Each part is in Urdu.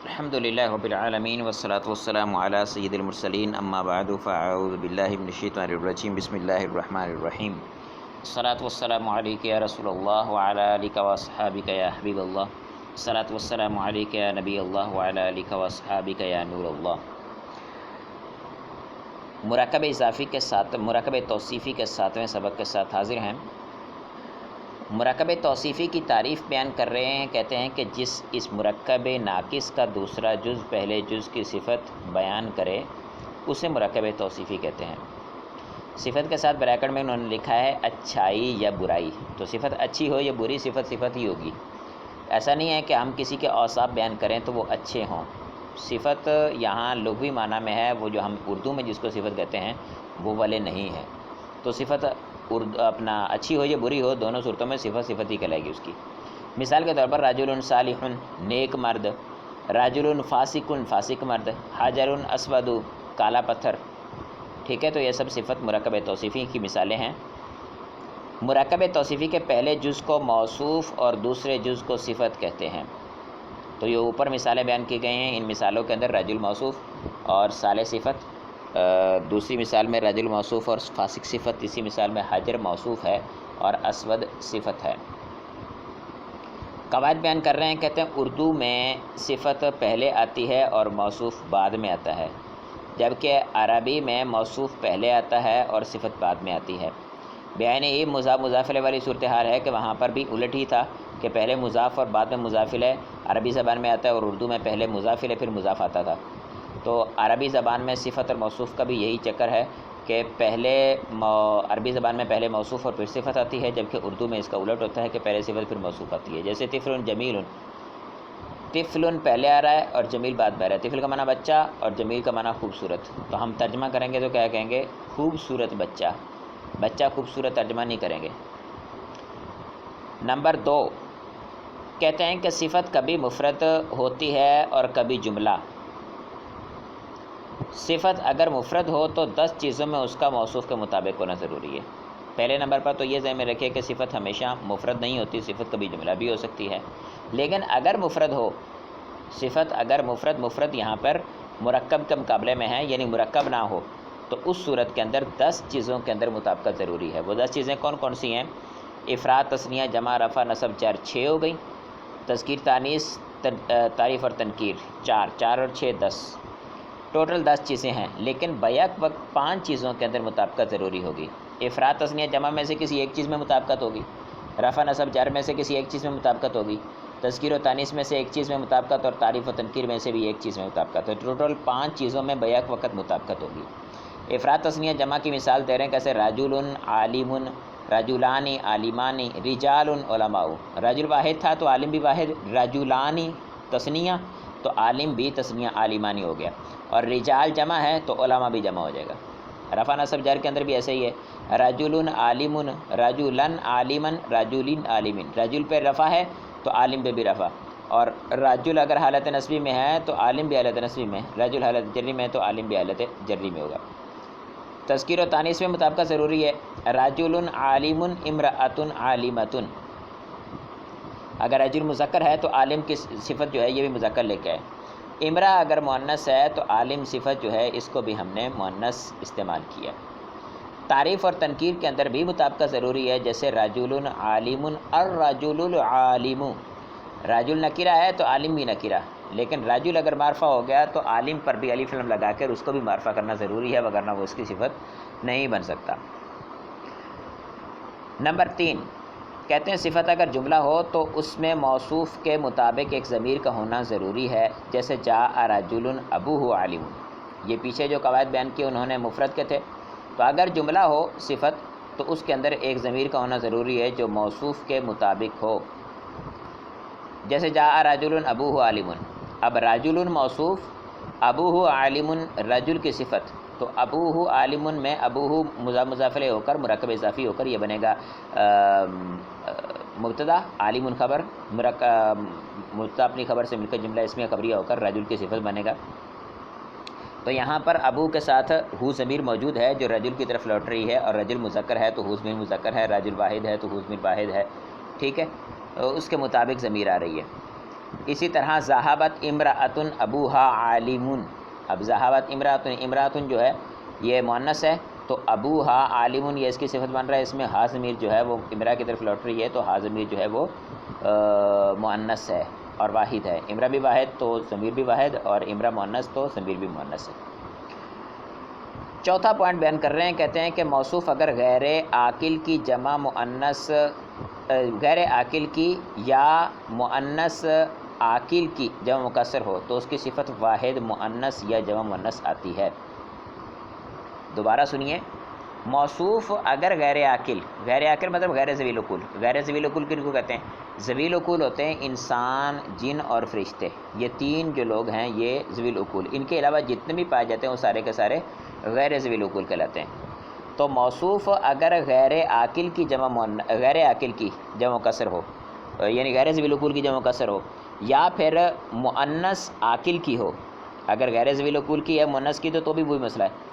الحمدللہ رب العالمین والصلاة والسلام علی سید المرسلین اما بعد فاعوذ باللہ من الشیطان الرجیم بسم اللہ الرحمن الرحیم الصلاة والسلام علیک یا رسول اللہ وعلی آلک واصحابک یا حبیب اللہ الصلاة والسلام علیک یا نبی اللہ وعلی آلک واصحابک یا نور اللہ۔ مرکب اضافی کے ساتھ مرکب توصیفی کے 7ویں سبق کے ساتھ حاضر ہیں۔ مرکب توصیفی کی تعریف بیان کر رہے ہیں، کہتے ہیں کہ اس مرکب ناقص کا دوسرا جز پہلے جز کی صفت بیان کرے اسے مرکب توصیفی کہتے ہیں۔ صفت کے ساتھ بریکٹ میں انہوں نے لکھا ہے اچھائی یا برائی، تو صفت اچھی ہو یا بری صفت ہی ہوگی۔ ایسا نہیں ہے کہ ہم کسی کے اوصاف بیان کریں تو وہ اچھے ہوں۔ صفت یہاں لغوی معنی میں ہے، وہ جو ہم اردو میں جس کو صفت کہتے ہیں وہ والے نہیں ہے، تو صفت اچھی ہو یا بری ہو، دونوں صورتوں میں صفت ہی کہلائے گی اس کی۔ مثال کے طور پر رجل صالح نیک مرد، رجل فاسق مرد، حجر اسود کالا پتھر، ٹھیک ہے، تو یہ سب صفت مرکب توصیفی کی مثالیں ہیں۔ مرکب توصیفی کے پہلے جز کو موصوف اور دوسرے جز کو صفت کہتے ہیں۔ تو یہ اوپر مثالیں بیان کی گئی ہیں، ان مثالوں کے اندر رجل موصوف اور صالح صفت، دوسری مثال میں رجل موصوف اور فاسق صفت، تیسری مثال میں حجر موصوف ہے اور اسود صفت ہے۔ قواعد بیان کر رہے ہیں، کہتے ہیں اردو میں صفت پہلے آتی ہے اور موصوف بعد میں آتا ہے، جبکہ عربی میں موصوف پہلے آتا ہے اور صفت بعد میں آتی ہے۔ بیانی مضاف مضاف الیہ والی صورتحال ہے کہ وہاں پر بھی الٹ ہی تھا کہ پہلے مضاف اور بعد میں مضاف الیہ عربی زبان میں آتا ہے، اور اردو میں پہلے مضاف الیہ پھر مضاف آتا تھا۔ تو عربی زبان میں صفت اور موصوف کا بھی یہی چکر ہے کہ عربی زبان میں پہلے موصوف اور پھر صفت آتی ہے، جبکہ اردو میں اس کا الٹ ہوتا ہے کہ پہلے صفت پھر موصوف آتی ہے۔ جیسے طفل جمیل، طفل پہلے آ رہا ہے اور جمیل بعد میں آ رہا ہے۔ طفل کا معنی بچہ اور جمیل کا معنی خوبصورت، تو ہم ترجمہ کریں گے تو کیا کہیں گے؟ خوبصورت بچہ، بچہ خوبصورت ترجمہ نہیں کریں گے۔ نمبر 2، کہتے ہیں کہ صفت کبھی مفرد ہوتی ہے اور کبھی جملہ۔ صفت اگر مفرد ہو تو 10 چیزوں میں اس کا موصوف کے مطابق ہونا ضروری ہے۔ پہلے نمبر پر تو یہ ذہن میں رکھے کہ صفت ہمیشہ مفرد نہیں ہوتی، صفت کبھی جملہ بھی ہو سکتی ہے، لیکن اگر مفرد ہو صفت، اگر مفرد یہاں پر مرکب کے مقابلے میں ہے، یعنی مرکب نہ ہو، تو اس صورت کے اندر 10 چیزوں کے اندر مطابقت ضروری ہے۔ وہ 10 چیزیں کون کون سی ہیں؟ افراد، تثنیہ، جمع، رفع، نصب 4، 6 ہو گئی۔ تذکیر، تانیث، تعریف اور تنکیر 4 اور 6 10، ٹوٹل 10 چیزیں ہیں، لیکن بیک وقت 5 چیزوں کے اندر مطابقت ضروری ہوگی۔ افراد، تثنیہ، جمع میں سے کسی ایک چیز میں مطابقت ہوگی، رفع، نصب، جر میں سے کسی ایک چیز میں مطابقت ہوگی، تذکیر و تانیث میں سے ایک چیز میں مطابقت، اور تعریف و تنکیر میں سے بھی ایک چیز میں مطابقت ہے۔ ٹوٹل 5 چیزوں میں بیک وقت مطابقت ہوگی۔ افراد تثنیہ جمع کی مثال دے رہے ہیں، کیسے؟ رجل عالم، رجلان عالمان، رجال علماء۔ رجل واحد تھا تو عالم بھی واحد، رجلان تثنیہ تو عالم بھی تثنیہ عالمانی ہو گیا، اور رجال جمع ہے تو علماء بھی جمع ہو جائے گا۔ رفع نصب جر کے اندر بھی ایسے ہی ہے، رجل عالم، رجلن عالمن، رجلین عالمین۔ رجل پہ رفع ہے تو عالم پہ بھی رفع، اور رجل اگر حالت نصبی میں ہے تو عالم بھی حالت نصبی میں، رجل حالت جری میں ہے تو عالم بھی حالت جری میں ہوگا۔ تذکیر و تانیث میں مطابقت ضروری ہے، رجل عالم، امرأۃ عالمۃ۔ اگر رجل مذکر ہے تو عالم کی صفت جو ہے یہ بھی مذکر لے کے ہے۔ امرأ اگر مؤنث ہے تو عالم صفت جو ہے اس کو بھی ہم نے مؤنث استعمال کیا۔ تعریف اور تنکیر کے اندر بھی مطابقت ضروری ہے، جیسے رجل عالم، الرجل العالم۔ رجل نکرہ ہے تو عالم بھی نکرہ، لیکن رجل اگر معرفہ ہو گیا تو عالم پر بھی الف لام لگا کر اس کو بھی معرفہ کرنا ضروری ہے، وگرنہ وہ اس کی صفت نہیں بن سکتا۔ نمبر 3، کہتے ہیں صفت اگر جملہ ہو تو اس میں موصوف کے مطابق ایک ضمیر کا ہونا ضروری ہے، جیسے جاء رجل ابوہ عالم۔ یہ پیچھے جو قواعد بیان کیے انہوں نے مفرد کے تھے، تو اگر جملہ ہو صفت تو اس کے اندر ایک ضمیر کا ہونا ضروری ہے جو موصوف کے مطابق ہو، جیسے جاء رجل ابوہ عالم۔ اب رجل موصوف، ابوہ عالم رجل کی صفت، تو ابوہ عالم میں ابوہ مضاف مضاف الیہ ہو کر مرکب اضافی ہو کر یہ بنے گا مبتدا، عالم خبر، مبتدا اپنی خبر سے مل کر جملہ اسمیہ خبریہ ہو کر رجل کی صفت بنے گا۔ تو یہاں پر ابو کے ساتھ ہو ضمیر موجود ہے جو رجل کی طرف لوٹ رہی ہے، اور رجل مذکر ہے تو ہو ضمیر مذکر ہے، رجل واحد ہے تو ہو ضمیر واحد ہے، ٹھیک ہے، اس کے مطابق ضمیر آ رہی ہے۔ اسی طرح ذہبت امرأۃ ابوہا عالم، اب ذہبت امرأۃ جو ہے یہ مؤنث ہے، تو ابوہا عالم یہ اس کی صفت بن رہا ہے، اس میں ہا ضمیر جو ہے وہ امرا کی طرف لوٹ رہی ہے، تو ہا ضمیر جو ہے وہ مؤنث ہے اور واحد ہے، امرا بھی واحد تو ضمیر بھی واحد، اور امرا مؤنث تو ضمیر بھی مؤنث ہے۔ چوتھا پوائنٹ بیان کر رہے ہیں، کہتے ہیں کہ موصوف اگر غیر عاقل کی جمع مؤنث، غیر عاقل کی یا مؤنث عاقل کی جمع مکسر ہو تو اس کی صفت واحد مؤنث یا جمع مؤنث آتی ہے۔ دوبارہ سنیے، موصوف اگر غیر عاقل، غیر عاقل مطلب غیر ذوی العقول، غیر ذوی العقول کن کو کہتے ہیں؟ ذوی العقول ہوتے ہیں انسان، جن اور فرشتے، یہ تین جو لوگ ہیں یہ ذوی العقول، ان کے علاوہ جتنے بھی پائے جاتے ہیں وہ سارے کے سارے غیر ذوی العقول کہلاتے ہیں۔ تو موصوف اگر غیر عاقل کی جمع مکسر ہو، یعنی غیر ذوی العقول کی جمع مکسر ہو، یا پھر مؤنث عاقل کی ہو، اگر غیر ذوی العقول کی یا مؤنث کی تو بھی وہی مسئلہ ہے،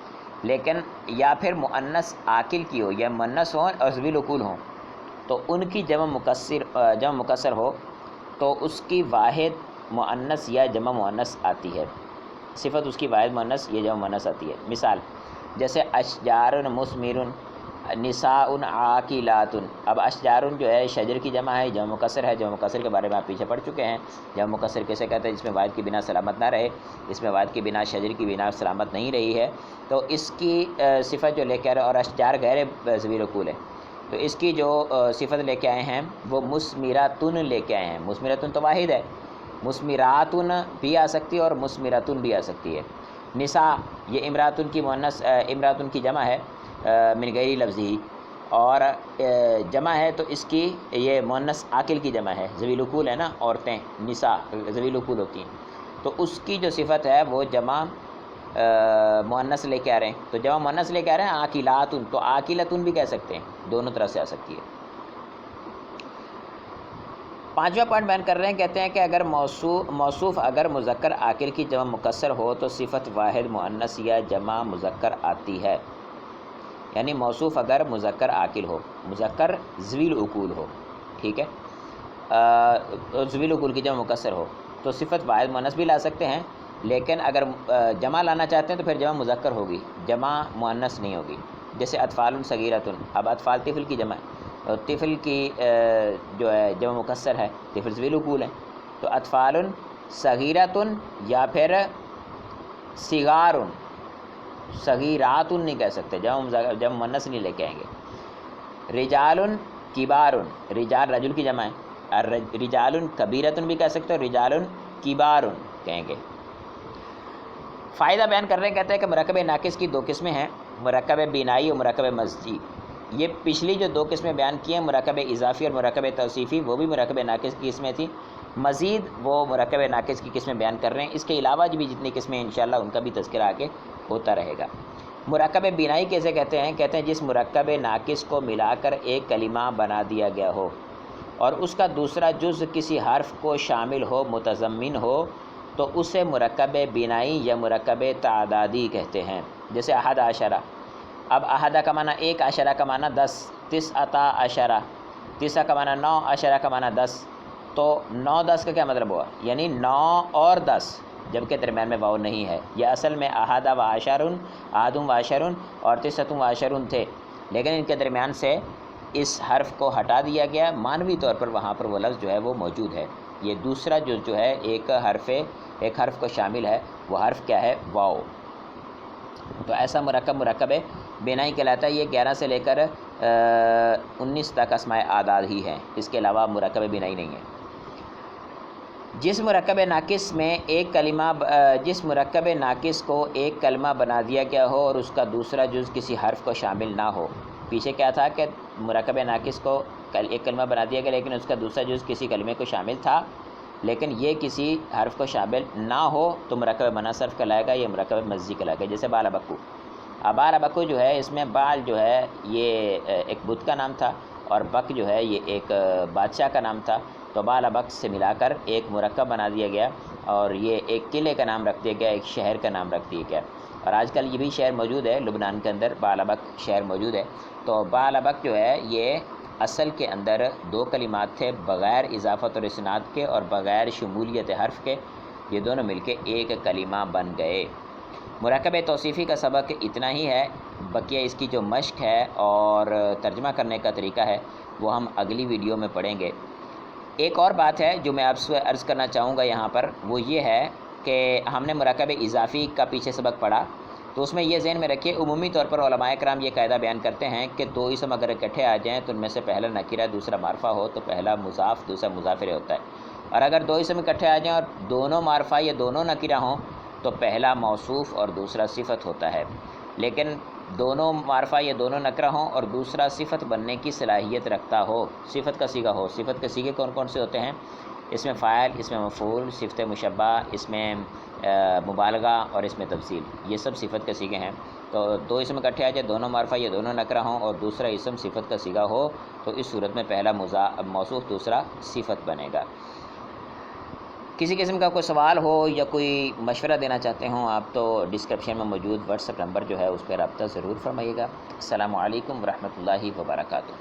لیکن یا پھر مؤنث عاقل کی ہو یا مؤنث ہوں اور ذوی العقول ہوں، تو ان کی جمع مکسر ہو تو اس کی واحد مؤنث یا جمع مؤنث آتی ہے، صفت اس کی واحد مؤنث یا جمع مؤنث آتی ہے۔ مثال جیسے اشجار مثمر، نساء عاقلات، اب اشجار جو ہے شجر کی جمع ہے، جمع مکسر ہے، جمع مکسر کے بارے میں آپ پیچھے پڑھ چکے ہیں، جمع مکسر کیسے کہتے ہیں؟ جس میں واحد کی بنا سلامت نہ رہے، اس میں واحد کی بنا شجر کی بنا سلامت نہیں رہی ہے، تو اس کی صفت جو لے کے آ رہے، اور اشجار غیر ذوی العقول ہے، تو اس کی جو صفت لے کے آئے ہیں وہ مثمراتن لے کے آئے ہیں، مثمراتن تو واحد ہے، مثمراتن بھی آ سکتی ہے اور مثمراتن بھی آ سکتی ہے۔ نساء یہ امراتن کی مؤنث، امراتن کی جمع ہے من غیر لفظی، اور جمع ہے تو اس کی یہ مؤنث عاقل کی جمع ہے، ذوی العقول ہے نا، عورتیں نساء ذوی العقول ہوتی ہیں، تو اس کی جو صفت ہے وہ جمع مؤنث لے کے آ رہے ہیں، تو جمع مؤنث لے کے آ رہے ہیں عاقلاتن، تو عاقلتن بھی کہہ سکتے ہیں، دونوں طرح سے آ سکتی ہے۔ پانچواں پوائنٹ بیان کر رہے ہیں، کہتے ہیں کہ اگر موصوف اگر مذکر عاقل کی جمع مکسر ہو تو صفت واحد مؤنث یا جمع مذکر آتی ہے، یعنی موصوف اگر مذکر عاقل ہو، مذکر ذوی العقول ہو، ٹھیک ہے، ذوی العقول کی جمع مکسر ہو تو صفت واحد مؤنث بھی لا سکتے ہیں، لیکن اگر جمع لانا چاہتے ہیں تو پھر جمع مذکر ہوگی، جمع مؤنث نہیں ہوگی۔ جیسے اطفال صغیرۃ، اب اطفال طفل کی جمع ہے، اور طفل کی جو ہے جمع مکسر ہے، طفل ذوی العقول ہے، تو اطفال صغیرۃ یا پھر صغار، صغیرات نہیں کہہ سکتے، جمع مؤنث نہیں لے کے آئیں گے۔ رجال کبار، رجال رجل کی جمع ہے، رجال کبیرۃ بھی کہہ سکتے اور رجال کبار کہیں گے۔ فائدہ بیان کر رہے ہیں، کہتے ہیں کہ مرکب ناقص کی دو قسمیں ہیں، مرکب بینائی اور مرکب مزجی۔ یہ پچھلی جو دو قسمیں بیان کی ہیں، مرکب اضافی اور مرکب توصیفی، وہ بھی مرکب ناقص کی قسمیں تھیں، مزید وہ مرکب ناقص کی قسمیں بیان کر رہے ہیں، اس کے علاوہ بھی جتنی قسمیں انشاءاللہ ان کا بھی تذکرہ آگے ہوتا رہے گا۔ مرکب بینائی کیسے کہتے ہیں؟ کہتے ہیں جس مرکب ناقص کو ملا کر ایک کلمہ بنا دیا گیا ہو اور اس کا دوسرا جز کسی حرف کو شامل ہو، متضمن ہو، تو اسے مرکب بینائی یا مرکب تعدادی کہتے ہیں۔ جیسے احد عشرہ، اب احدہ کا معنی ایک، عشرہ کا معنی 10، تسعۃ عشرہ، تسعہ کا معنی 9، عشرہ کا معنی 10، تو 9 10 کا کیا مطلب ہوا؟ یعنی 9 اور 10 جبکہ درمیان میں واو نہیں ہے، یہ اصل میں احد و عشرن، احد و عشرن اور تسعۃ و عشرن تھے، لیکن ان کے درمیان سے اس حرف کو ہٹا دیا گیا، معنوی طور پر وہاں پر وہ لفظ جو ہے وہ موجود ہے، یہ دوسرا جو ہے ایک حرف کو شامل ہے، وہ حرف کیا ہے؟ واو۔ تو ایسا مرکب بینائی کہلاتا ہے۔ یہ 11 سے لے کر 19 تک اسماء اعداد ہی ہیں، اس کے علاوہ مرکب بینائی نہیں ہے۔ جس مرکب ناقص کو ایک کلمہ بنا دیا گیا ہو اور اس کا دوسرا جز کسی حرف کو شامل نہ ہو، پیچھے کیا تھا کہ مرکب ناقص کو ایک کلمہ بنا دیا گیا لیکن اس کا دوسرا جز کسی کلمے کو شامل تھا، لیکن یہ کسی حرف کو شامل نہ ہو تو مرکب منصرف کہلائے گا، یہ مرکب مزجی کہلائے گا۔ جیسے بال ابکو، اب بال ابکو جو ہے اس میں بال جو ہے یہ ایک بت کا نام تھا اور بک جو ہے یہ ایک بادشاہ کا نام تھا، تو بال ابک سے ملا کر ایک مرکب بنا دیا گیا اور یہ ایک قلعے کا نام رکھ دیا گیا، ایک شہر کا نام رکھ دیا گیا، اور آج کل یہ بھی شہر موجود ہے، لبنان کے اندر بال ابک شہر موجود ہے۔ تو بال ابک جو ہے یہ اصل کے اندر دو کلمات تھے بغیر اضافت اور اسناد کے اور بغیر شمولیت حرف کے، یہ دونوں مل کے ایک کلمہ بن گئے۔ مرکب توصیفی کا سبق اتنا ہی ہے، بقیہ اس کی جو مشق ہے اور ترجمہ کرنے کا طریقہ ہے وہ ہم اگلی ویڈیو میں پڑھیں گے۔ ایک اور بات ہے جو میں آپ سے عرض کرنا چاہوں گا یہاں پر، وہ یہ ہے کہ ہم نے مرکب اضافی کا پیچھے سبق پڑھا، تو اس میں یہ ذہن میں رکھیے عمومی طور پر علماء کرام یہ قاعدہ بیان کرتے ہیں کہ دو اسم اگر اکٹھے آ جائیں تو ان میں سے پہلا نکرہ دوسرا معرفہ ہو تو پہلا مضاف دوسرا مضاف الیہ ہوتا ہے، اور اگر دو اسم اکٹھے آ جائیں اور دونوں معرفہ یا دونوں نکرہ ہوں تو پہلا موصوف اور دوسرا صفت ہوتا ہے۔ لیکن دونوں معرفہ یا دونوں نکرہ ہوں اور دوسرا صفت بننے کی صلاحیت رکھتا ہو، صفت کا صیغہ ہو۔ صفت کے صیغے کون کون سے ہوتے ہیں؟ اس میں فاعل، اس میں مفعول، صفت مشبہ، اس میں مبالغہ اور اس میں تفصیل، یہ سب صفت کے صیغے ہیں۔ تو دو اسم اکٹھے آ جائے، دونوں معرفہ یا دونوں نکرہ ہوں اور دوسرا اسم صفت کا صیغہ ہو تو اس صورت میں پہلا موصوف دوسرا صفت بنے گا۔ کسی قسم کا کوئی سوال ہو یا کوئی مشورہ دینا چاہتے ہوں آپ تو ڈسکرپشن میں موجود واٹس ایپ نمبر جو ہے اس پہ رابطہ ضرور فرمائیے گا۔ السلام علیکم ورحمۃ اللہ وبرکاتہ۔